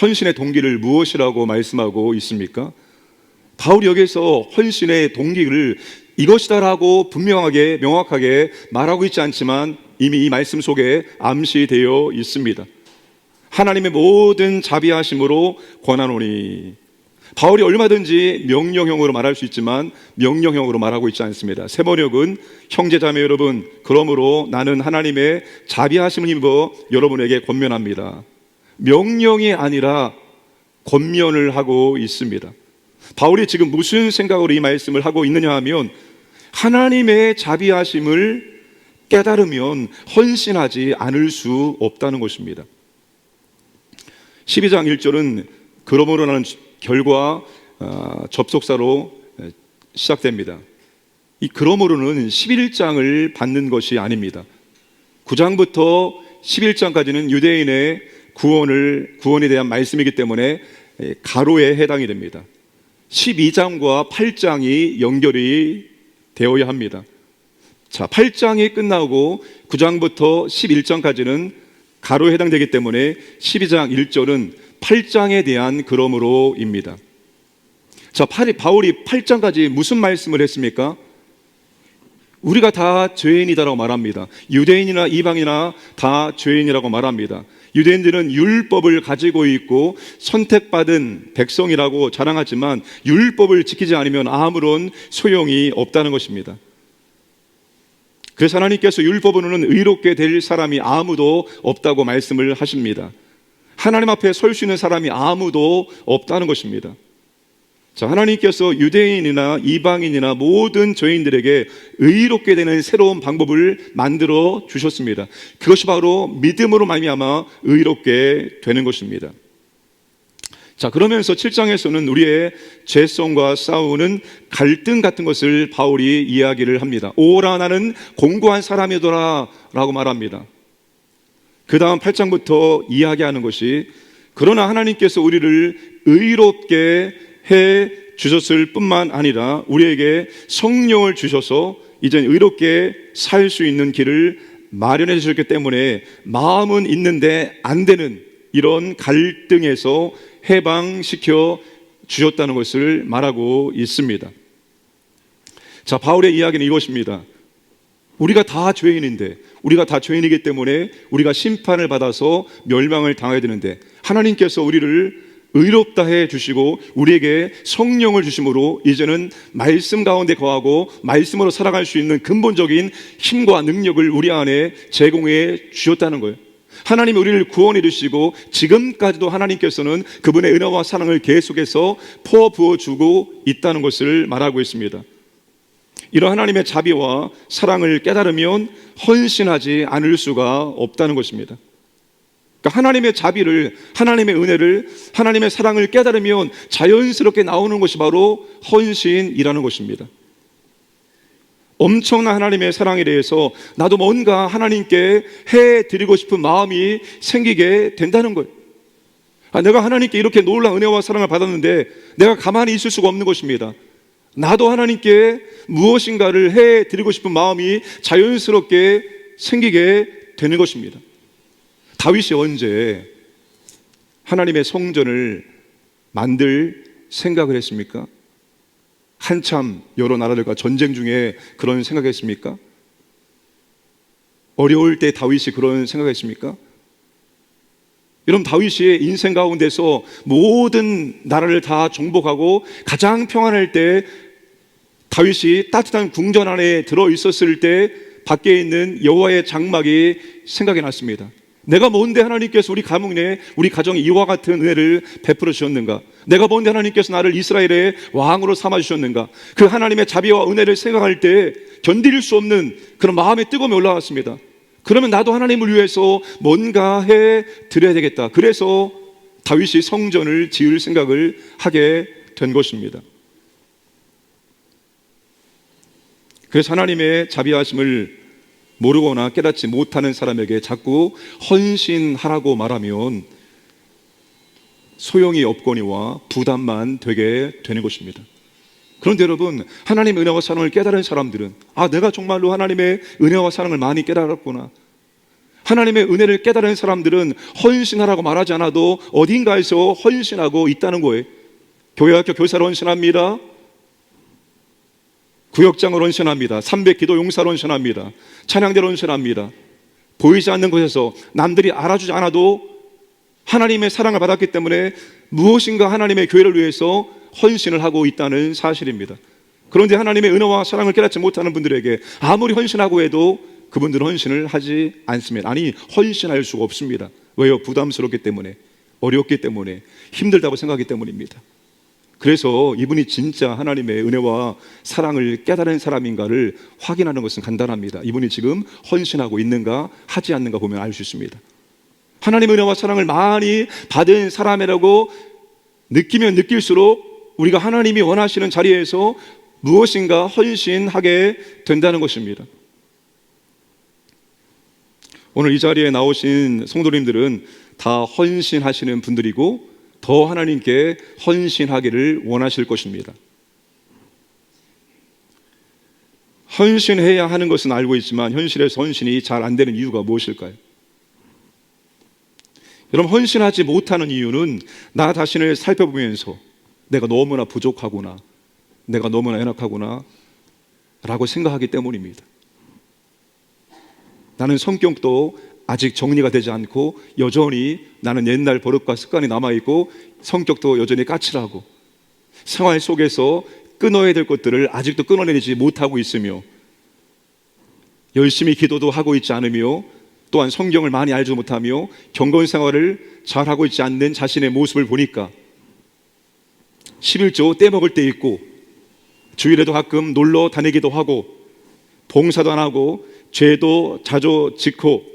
Speaker 2: 헌신의 동기를 무엇이라고 말씀하고 있습니까? 바울이 여기서 헌신의 동기를 이것이다라고 분명하게 명확하게 말하고 있지 않지만 이미 이 말씀 속에 암시되어 있습니다. 하나님의 모든 자비하심으로 권하노니. 바울이 얼마든지 명령형으로 말할 수 있지만 명령형으로 말하고 있지 않습니다. 세번역은 형제자매 여러분, 그러므로 나는 하나님의 자비하심을 힘입어 여러분에게 권면합니다. 명령이 아니라 권면을 하고 있습니다. 바울이 지금 무슨 생각으로 이 말씀을 하고 있느냐 하면 하나님의 자비하심을 깨달으면 헌신하지 않을 수 없다는 것입니다. 12장 1절은 그러므로라는 결과 접속사로 시작됩니다. 이 그러므로는 11장을 받는 것이 아닙니다. 9장부터 11장까지는 유대인의 구원에 대한 말씀이기 때문에 가로에 해당이 됩니다. 12장과 8장이 연결이 되어야 합니다. 자, 8장이 끝나고 9장부터 11장까지는 가로에 해당되기 때문에 12장 1절은 8장에 대한 그러므로입니다. 자, 바울이 8장까지 무슨 말씀을 했습니까? 우리가 다 죄인이다라고 말합니다. 유대인이나 이방이나 다 죄인이라고 말합니다. 유대인들은 율법을 가지고 있고 선택받은 백성이라고 자랑하지만 율법을 지키지 않으면 아무런 소용이 없다는 것입니다. 그래서 하나님께서 율법으로는 의롭게 될 사람이 아무도 없다고 말씀을 하십니다. 하나님 앞에 설 수 있는 사람이 아무도 없다는 것입니다. 자, 하나님께서 유대인이나 이방인이나 모든 죄인들에게 의롭게 되는 새로운 방법을 만들어 주셨습니다. 그것이 바로 믿음으로 말미암아 의롭게 되는 것입니다. 자, 그러면서 7장에서는 우리의 죄성과 싸우는 갈등 같은 것을 바울이 이야기를 합니다. 오라 나는 공고한 사람이더라 라고 말합니다. 그 다음 8장부터 이야기하는 것이 그러나 하나님께서 우리를 의롭게 해 주셨을 뿐만 아니라 우리에게 성령을 주셔서 이제 의롭게 살 수 있는 길을 마련해 주셨기 때문에 마음은 있는데 안 되는 이런 갈등에서 해방시켜 주셨다는 것을 말하고 있습니다. 자, 바울의 이야기는 이것입니다. 우리가 다 죄인인데, 우리가 다 죄인이기 때문에 우리가 심판을 받아서 멸망을 당해야 되는데 하나님께서 우리를 의롭다 해 주시고 우리에게 성령을 주심으로 이제는 말씀 가운데 거하고 말씀으로 살아갈 수 있는 근본적인 힘과 능력을 우리 안에 제공해 주셨다는 거예요. 하나님이 우리를 구원해 주시고 지금까지도 하나님께서는 그분의 은혜와 사랑을 계속해서 퍼부어 주고 있다는 것을 말하고 있습니다. 이런 하나님의 자비와 사랑을 깨달으면 헌신하지 않을 수가 없다는 것입니다. 그러니까 하나님의 자비를, 하나님의 은혜를, 하나님의 사랑을 깨달으면 자연스럽게 나오는 것이 바로 헌신이라는 것입니다. 엄청난 하나님의 사랑에 대해서 나도 뭔가 하나님께 해드리고 싶은 마음이 생기게 된다는 거예요. 내가 하나님께 이렇게 놀라운 은혜와 사랑을 받았는데 내가 가만히 있을 수가 없는 것입니다. 나도 하나님께 무엇인가를 해드리고 싶은 마음이 자연스럽게 생기게 되는 것입니다. 다윗이 언제 하나님의 성전을 만들 생각을 했습니까? 한참 여러 나라들과 전쟁 중에 그런 생각했습니까? 어려울 때 다윗이 그런 생각했습니까? 여러분, 다윗이 인생 가운데서 모든 나라를 다 정복하고 가장 평안할 때 다윗이 따뜻한 궁전 안에 들어 있었을 때 밖에 있는 여호와의 장막이 생각이 났습니다. 내가 뭔데 하나님께서 우리 가문에, 우리 가정에 이와 같은 은혜를 베풀어 주셨는가? 내가 뭔데 하나님께서 나를 이스라엘의 왕으로 삼아 주셨는가? 그 하나님의 자비와 은혜를 생각할 때 견딜 수 없는 그런 마음의 뜨거움이 올라왔습니다. 그러면 나도 하나님을 위해서 뭔가 해 드려야 되겠다. 그래서 다윗이 성전을 지을 생각을 하게 된 것입니다. 그래서 하나님의 자비하심을 모르거나 깨닫지 못하는 사람에게 자꾸 헌신하라고 말하면 소용이 없거니와 부담만 되게 되는 것입니다. 그런데 여러분, 하나님의 은혜와 사랑을 깨달은 사람들은 내가 정말로 하나님의 은혜와 사랑을 많이 깨달았구나. 하나님의 은혜를 깨달은 사람들은 헌신하라고 말하지 않아도 어딘가에서 헌신하고 있다는 거예요. 교회학교 교사로 헌신합니다. 구역장으로 헌신합니다. 300기도 용사로 헌신합니다. 찬양대로 헌신합니다. 보이지 않는 곳에서 남들이 알아주지 않아도 하나님의 사랑을 받았기 때문에 무엇인가 하나님의 교회를 위해서 헌신을 하고 있다는 사실입니다. 그런데 하나님의 은혜와 사랑을 깨닫지 못하는 분들에게 아무리 헌신하고 해도 그분들은 헌신을 하지 않습니다. 아니, 헌신할 수가 없습니다. 왜요? 부담스럽기 때문에, 어렵기 때문에, 힘들다고 생각하기 때문입니다. 그래서 이분이 진짜 하나님의 은혜와 사랑을 깨달은 사람인가를 확인하는 것은 간단합니다. 이분이 지금 헌신하고 있는가 하지 않는가 보면 알 수 있습니다. 하나님의 은혜와 사랑을 많이 받은 사람이라고 느끼면 느낄수록 우리가 하나님이 원하시는 자리에서 무엇인가 헌신하게 된다는 것입니다. 오늘 이 자리에 나오신 성도님들은 다 헌신하시는 분들이고 더 하나님께 헌신하기를 원하실 것입니다. 헌신해야 하는 것은 알고 있지만 현실에서 헌신이 잘 안 되는 이유가 무엇일까요? 여러분, 헌신하지 못하는 이유는 나 자신을 살펴보면서 내가 너무나 부족하구나, 내가 너무나 연약하구나, 라고 생각하기 때문입니다. 나는 성격도 아직 정리가 되지 않고 여전히 나는 옛날 버릇과 습관이 남아있고 성격도 여전히 까칠하고 생활 속에서 끊어야 될 것들을 아직도 끊어내지 못하고 있으며 열심히 기도도 하고 있지 않으며 또한 성경을 많이 알지 못하며 경건 생활을 잘하고 있지 않는 자신의 모습을 보니까 11조 떼먹을 때 있고 주일에도 가끔 놀러 다니기도 하고 봉사도 안 하고 죄도 자주 짓고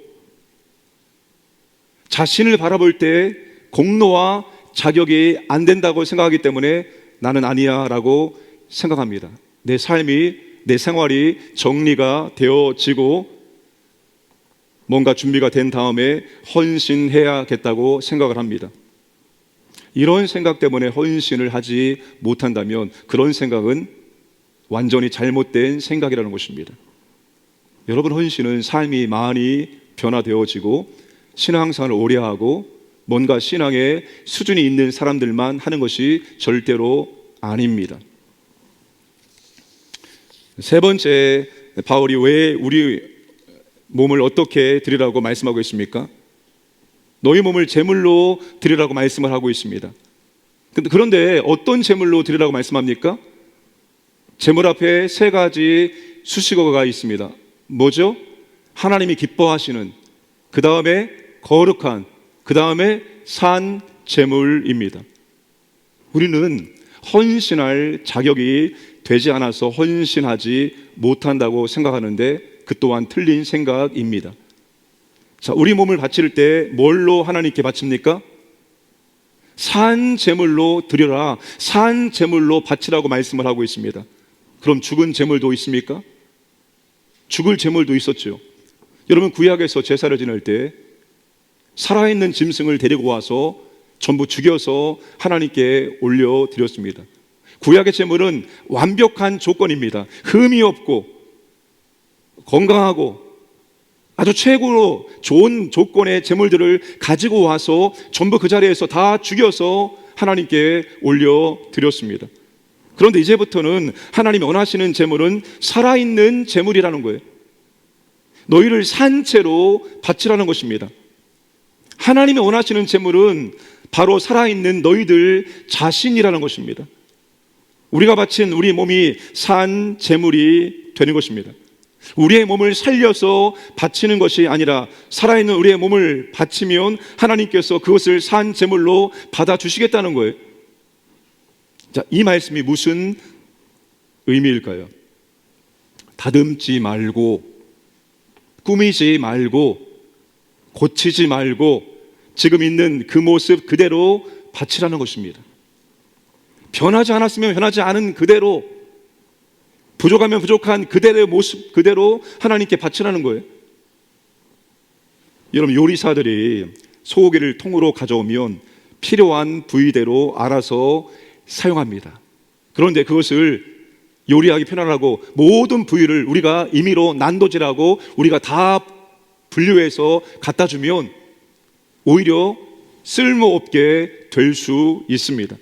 Speaker 2: 자신을 바라볼 때 공로와 자격이 안 된다고 생각하기 때문에 나는 아니야 라고 생각합니다. 내 삶이, 내 생활이 정리가 되어지고 뭔가 준비가 된 다음에 헌신해야겠다고 생각을 합니다. 이런 생각 때문에 헌신을 하지 못한다면 그런 생각은 완전히 잘못된 생각이라는 것입니다. 여러분, 헌신은 삶이 많이 변화되어지고 신앙생활을 오래 하고 뭔가 신앙의 수준이 있는 사람들만 하는 것이 절대로 아닙니다. 세 번째, 바울이 왜 우리 몸을 어떻게 드리라고 말씀하고 있습니까? 너희 몸을 제물로 드리라고 말씀을 하고 있습니다. 그런데 어떤 제물로 드리라고 말씀합니까? 제물 앞에 세 가지 수식어가 있습니다. 뭐죠? 하나님이 기뻐하시는, 그 다음에 거룩한, 그 다음에 산 제물입니다. 우리는 헌신할 자격이 되지 않아서 헌신하지 못한다고 생각하는데 그 또한 틀린 생각입니다. 자, 우리 몸을 바칠 때 뭘로 하나님께 바칩니까? 산 제물로 드려라, 산 제물로 바치라고 말씀을 하고 있습니다. 그럼 죽은 제물도 있습니까? 죽을 제물도 있었죠. 여러분, 구약에서 제사를 지낼 때 살아있는 짐승을 데리고 와서 전부 죽여서 하나님께 올려드렸습니다. 구약의 제물은 완벽한 조건입니다. 흠이 없고 건강하고 아주 최고로 좋은 조건의 제물들을 가지고 와서 전부 그 자리에서 다 죽여서 하나님께 올려드렸습니다. 그런데 이제부터는 하나님이 원하시는 제물은 살아있는 제물이라는 거예요. 너희를 산 채로 바치라는 것입니다. 하나님이 원하시는 제물은 바로 살아있는 너희들 자신이라는 것입니다. 우리가 바친 우리 몸이 산 제물이 되는 것입니다. 우리의 몸을 살려서 바치는 것이 아니라 살아있는 우리의 몸을 바치면 하나님께서 그것을 산 제물로 받아주시겠다는 거예요. 자, 이 말씀이 무슨 의미일까요? 다듬지 말고, 꾸미지 말고, 고치지 말고 지금 있는 그 모습 그대로 바치라는 것입니다. 변하지 않았으면 변하지 않은 그대로, 부족하면 부족한 그대로의 모습 그대로 하나님께 바치라는 거예요. 여러분, 요리사들이 소고기를 통으로 가져오면 필요한 부위대로 알아서 사용합니다. 그런데 그것을 요리하기 편하라고 모든 부위를 우리가 임의로 난도질하고 우리가 다 분류해서 갖다 주면 오히려 쓸모없게 될 수 있습니다.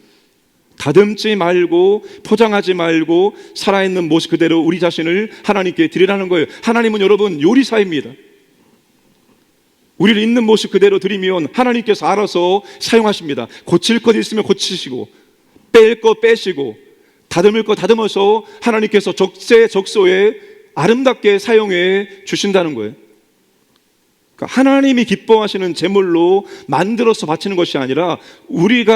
Speaker 2: 다듬지 말고 포장하지 말고 살아있는 모습 그대로 우리 자신을 하나님께 드리라는 거예요. 하나님은 여러분 요리사입니다. 우리를 있는 모습 그대로 드리면 하나님께서 알아서 사용하십니다. 고칠 것 있으면 고치시고 뺄 것 빼시고 다듬을 것 다듬어서 하나님께서 적재적소에 아름답게 사용해 주신다는 거예요. 그러니까 하나님이 기뻐하시는 제물로 만들어서 바치는 것이 아니라 우리를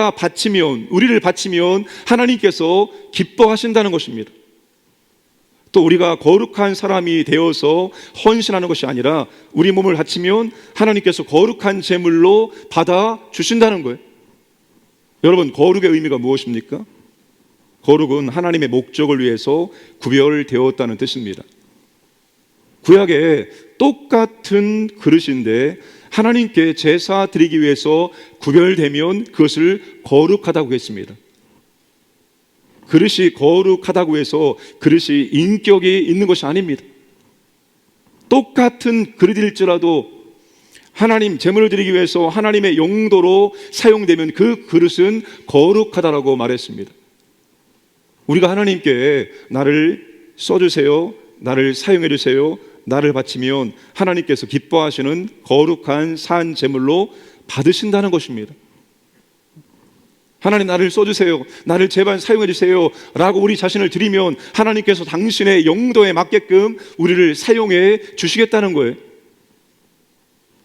Speaker 2: 바치면 하나님께서 기뻐하신다는 것입니다. 또 우리가 거룩한 사람이 되어서 헌신하는 것이 아니라 우리 몸을 바치면 하나님께서 거룩한 제물로 받아 주신다는 거예요. 여러분, 거룩의 의미가 무엇입니까? 거룩은 하나님의 목적을 위해서 구별되었다는 뜻입니다. 구약에 똑같은 그릇인데 하나님께 제사 드리기 위해서 구별되면 그것을 거룩하다고 했습니다. 그릇이 거룩하다고 해서 그릇이 인격이 있는 것이 아닙니다. 똑같은 그릇일지라도 하나님 제물을 드리기 위해서 하나님의 용도로 사용되면 그 그릇은 거룩하다라고 말했습니다. 우리가 하나님께 나를 써주세요. 나를 사용해 주세요. 나를 바치면 하나님께서 기뻐하시는 거룩한 산 제물로 받으신다는 것입니다. 하나님 나를 써주세요. 나를 제발 사용해 주세요 라고 우리 자신을 드리면 하나님께서 당신의 용도에 맞게끔 우리를 사용해 주시겠다는 거예요.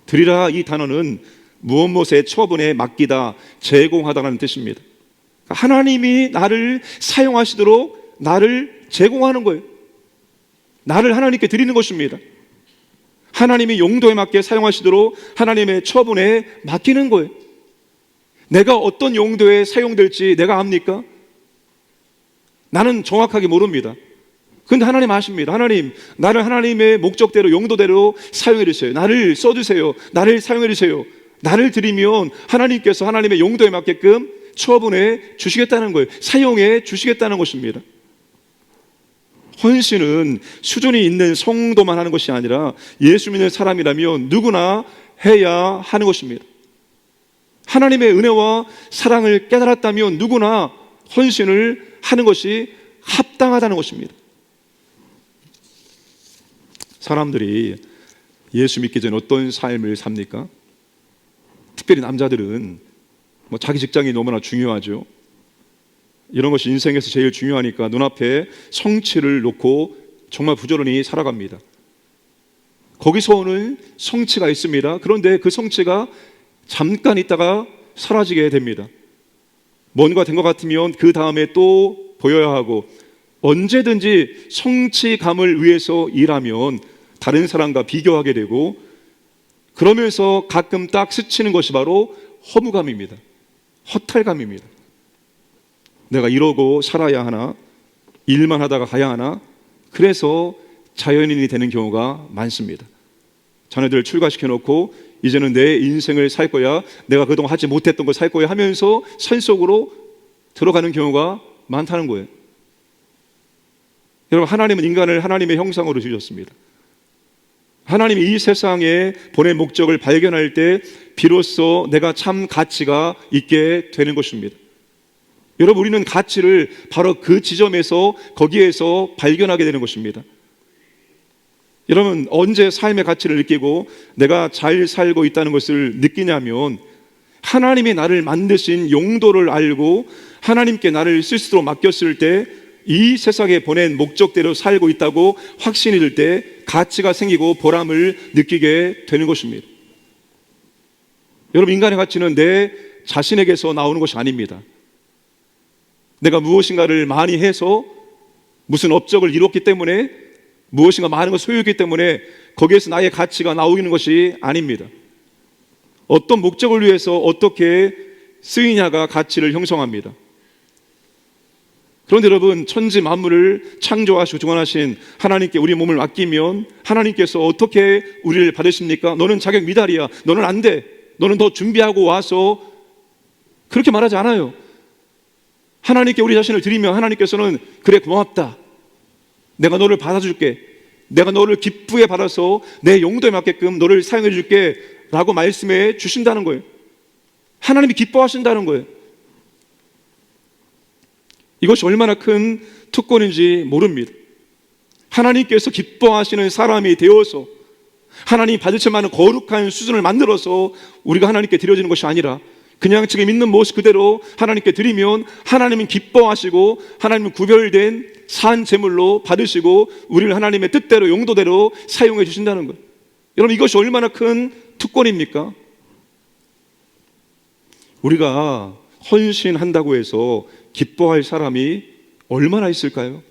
Speaker 2: 드리라 이 단어는 무엇무엇의 처분에 맡기다, 제공하다라는 뜻입니다. 하나님이 나를 사용하시도록 나를 제공하는 거예요. 나를 하나님께 드리는 것입니다. 하나님이 용도에 맞게 사용하시도록 하나님의 처분에 맡기는 거예요. 내가 어떤 용도에 사용될지 내가 압니까? 나는 정확하게 모릅니다. 근데 하나님 아십니다. 하나님, 나를 하나님의 목적대로 용도대로 사용해 주세요. 나를 써주세요. 나를 사용해 주세요. 나를 드리면 하나님께서 하나님의 용도에 맞게끔 처분해 주시겠다는 거예요. 사용해 주시겠다는 것입니다. 헌신은 수준이 있는 성도만 하는 것이 아니라 예수 믿는 사람이라면 누구나 해야 하는 것입니다. 하나님의 은혜와 사랑을 깨달았다면 누구나 헌신을 하는 것이 합당하다는 것입니다. 사람들이 예수 믿기 전에 어떤 삶을 삽니까? 특별히 남자들은 자기 직장이 너무나 중요하죠. 이런 것이 인생에서 제일 중요하니까 눈앞에 성취를 놓고 정말 부지런히 살아갑니다. 거기서 오는 성취가 있습니다. 그런데 그 성취가 잠깐 있다가 사라지게 됩니다. 뭔가 된 것 같으면 그 다음에 또 보여야 하고, 언제든지 성취감을 위해서 일하면 다른 사람과 비교하게 되고, 그러면서 가끔 딱 스치는 것이 바로 허무감입니다. 허탈감입니다. 내가 이러고 살아야 하나? 일만 하다가 가야 하나? 그래서 자연인이 되는 경우가 많습니다. 자녀들 출가시켜놓고 이제는 내 인생을 살 거야, 내가 그동안 하지 못했던 걸 살 거야 하면서 산 속으로 들어가는 경우가 많다는 거예요. 여러분, 하나님은 인간을 하나님의 형상으로 지으셨습니다. 하나님이 이 세상에 보낸 목적을 발견할 때 비로소 내가 참 가치가 있게 되는 것입니다. 여러분, 우리는 가치를 바로 그 지점에서, 거기에서 발견하게 되는 것입니다. 여러분, 언제 삶의 가치를 느끼고 내가 잘 살고 있다는 것을 느끼냐면, 하나님이 나를 만드신 용도를 알고 하나님께 나를 스스로 맡겼을 때 이 세상에 보낸 목적대로 살고 있다고 확신이 들 때 가치가 생기고 보람을 느끼게 되는 것입니다. 여러분, 인간의 가치는 내 자신에게서 나오는 것이 아닙니다. 내가 무엇인가를 많이 해서 무슨 업적을 이뤘기 때문에, 무엇인가 많은 걸 소유했기 때문에 거기에서 나의 가치가 나오는 것이 아닙니다. 어떤 목적을 위해서 어떻게 쓰이냐가 가치를 형성합니다. 그런데 여러분, 천지 만물을 창조하시고 주관하신 하나님께 우리 몸을 맡기면 하나님께서 어떻게 우리를 받으십니까? 너는 자격 미달이야, 너는 안 돼, 너는 더 준비하고 와서, 그렇게 말하지 않아요. 하나님께 우리 자신을 드리면 하나님께서는 그래, 고맙다, 내가 너를 받아줄게, 내가 너를 기쁘게 받아서 내 용도에 맞게끔 너를 사용해 줄게 라고 말씀해 주신다는 거예요. 하나님이 기뻐하신다는 거예요. 이것이 얼마나 큰 특권인지 모릅니다. 하나님께서 기뻐하시는 사람이 되어서 하나님이 받으실 만한 거룩한 수준을 만들어서 우리가 하나님께 드려지는 것이 아니라 그냥 지금 있는 모습 그대로 하나님께 드리면 하나님은 기뻐하시고 하나님은 구별된 산 제물로 받으시고 우리를 하나님의 뜻대로 용도대로 사용해 주신다는 거예요. 여러분, 이것이 얼마나 큰 특권입니까? 우리가 헌신한다고 해서 기뻐할 사람이 얼마나 있을까요?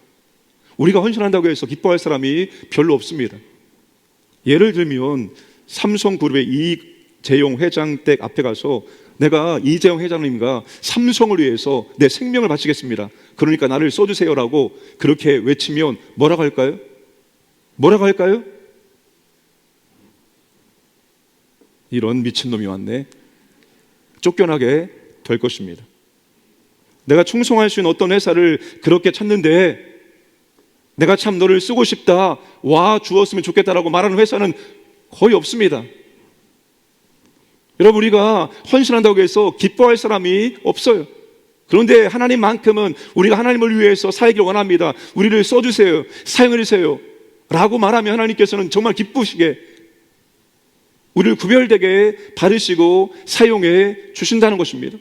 Speaker 2: 우리가 헌신한다고 해서 기뻐할 사람이 별로 없습니다. 예를 들면 삼성그룹의 이재용 회장 댁 앞에 가서 내가 이재용 회장님과 삼성을 위해서 내 생명을 바치겠습니다, 그러니까 나를 써주세요라고 그렇게 외치면 뭐라고 할까요? 뭐라고 할까요? 이런 미친놈이 왔네, 쫓겨나게 될 것입니다. 내가 충성할 수 있는 어떤 회사를 그렇게 찾는데 내가 참 너를 쓰고 싶다, 와 주었으면 좋겠다라고 말하는 회사는 거의 없습니다. 여러분, 우리가 헌신한다고 해서 기뻐할 사람이 없어요. 그런데 하나님만큼은 우리가 하나님을 위해서 살기를 원합니다. 우리를 써주세요. 사용해주세요. 라고 말하면 하나님께서는 정말 기쁘시게 우리를 구별되게 받으시고 사용해 주신다는 것입니다.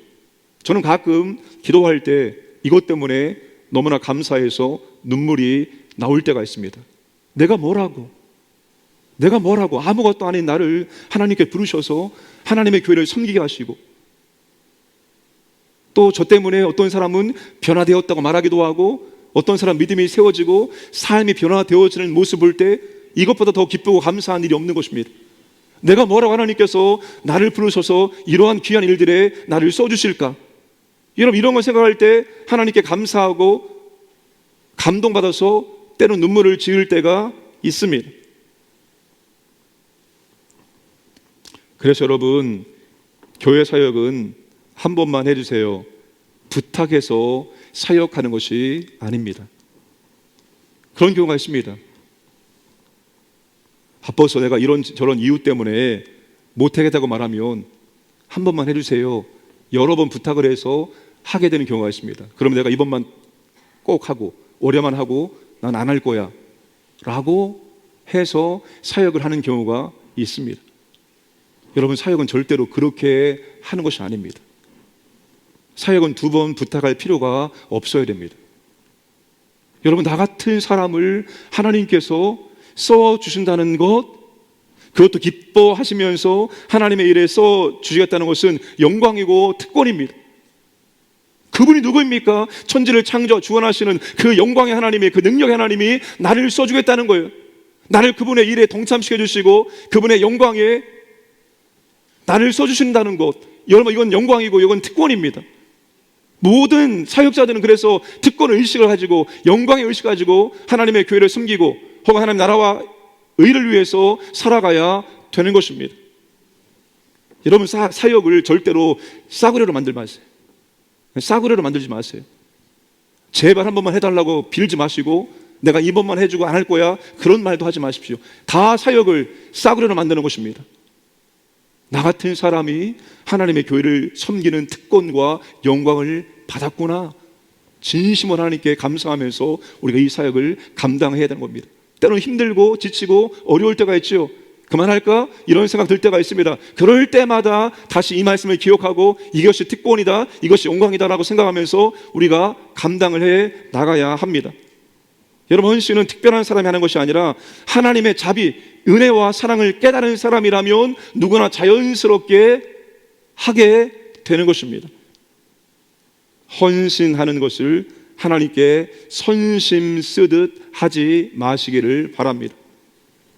Speaker 2: 저는 가끔 기도할 때 이것 때문에 너무나 감사해서 눈물이 나올 때가 있습니다. 내가 뭐라고 아무것도 아닌 나를 하나님께 부르셔서 하나님의 교회를 섬기게 하시고, 또 저 때문에 어떤 사람은 변화되었다고 말하기도 하고, 어떤 사람 믿음이 세워지고 삶이 변화되어지는 모습을 볼 때 이것보다 더 기쁘고 감사한 일이 없는 것입니다. 내가 뭐라고 하나님께서 나를 부르셔서 이러한 귀한 일들에 나를 써주실까? 여러분, 이런 걸 생각할 때 하나님께 감사하고 감동받아서 때론 눈물을 지을 때가 있습니다. 그래서 여러분, 교회 사역은 한 번만 해주세요, 부탁해서 사역하는 것이 아닙니다. 그런 경우가 있습니다. 바빠서 내가 이런 저런 이유 때문에 못하겠다고 말하면 한 번만 해주세요, 여러 번 부탁을 해서 하게 되는 경우가 있습니다. 그러면 내가 이번만 꼭 하고 올해만 하고 난 안 할 거야 라고 해서 사역을 하는 경우가 있습니다. 여러분, 사역은 절대로 그렇게 하는 것이 아닙니다. 사역은 두 번 부탁할 필요가 없어야 됩니다. 여러분, 나 같은 사람을 하나님께서 써주신다는 것, 그것도 기뻐하시면서 하나님의 일에 써주시겠다는 것은 영광이고 특권입니다. 그분이 누구입니까? 천지를 창조 주관하시는 그 영광의 하나님이, 그 능력의 하나님이 나를 써주겠다는 거예요. 나를 그분의 일에 동참시켜 주시고 그분의 영광에 나를 써주신다는 것, 여러분, 이건 영광이고 이건 특권입니다. 모든 사역자들은 그래서 특권의 의식을 가지고, 영광의 의식을 가지고 하나님의 교회를 섬기고 혹은 하나님 나라와 의를 위해서 살아가야 되는 것입니다. 여러분, 사역을 절대로 싸구려로 만들지 마세요. 싸구려로 만들지 마세요. 제발 한 번만 해달라고 빌지 마시고 내가 이번만 해주고 안 할 거야, 그런 말도 하지 마십시오. 다 사역을 싸구려로 만드는 것입니다. 나 같은 사람이 하나님의 교회를 섬기는 특권과 영광을 받았구나, 진심으로 하나님께 감사하면서 우리가 이 사역을 감당해야 되는 겁니다. 때로는 힘들고 지치고 어려울 때가 있죠. 그만할까? 이런 생각 들 때가 있습니다. 그럴 때마다 다시 이 말씀을 기억하고 이것이 특권이다, 이것이 영광이다라고 생각하면서 우리가 감당을 해 나가야 합니다. 여러분, 헌신은 특별한 사람이 하는 것이 아니라 하나님의 자비, 은혜와 사랑을 깨달은 사람이라면 누구나 자연스럽게 하게 되는 것입니다. 헌신하는 것을 하나님께 선심 쓰듯 하지 마시기를 바랍니다.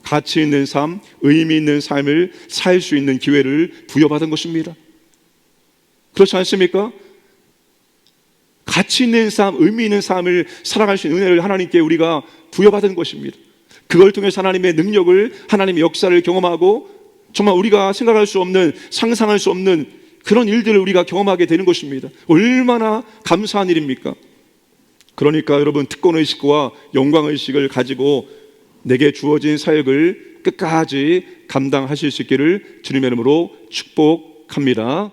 Speaker 2: 가치 있는 삶, 의미 있는 삶을 살 수 있는 기회를 부여받은 것입니다. 그렇지 않습니까? 가치 있는 삶, 의미 있는 삶을 살아갈 수 있는 은혜를 하나님께 우리가 부여받은 것입니다. 그걸 통해서 하나님의 능력을, 하나님의 역사를 경험하고 정말 우리가 생각할 수 없는, 상상할 수 없는 그런 일들을 우리가 경험하게 되는 것입니다. 얼마나 감사한 일입니까? 그러니까 여러분, 특권의식과 영광의식을 가지고 내게 주어진 사역을 끝까지 감당하실 수 있기를 주님의 이름으로 축복합니다.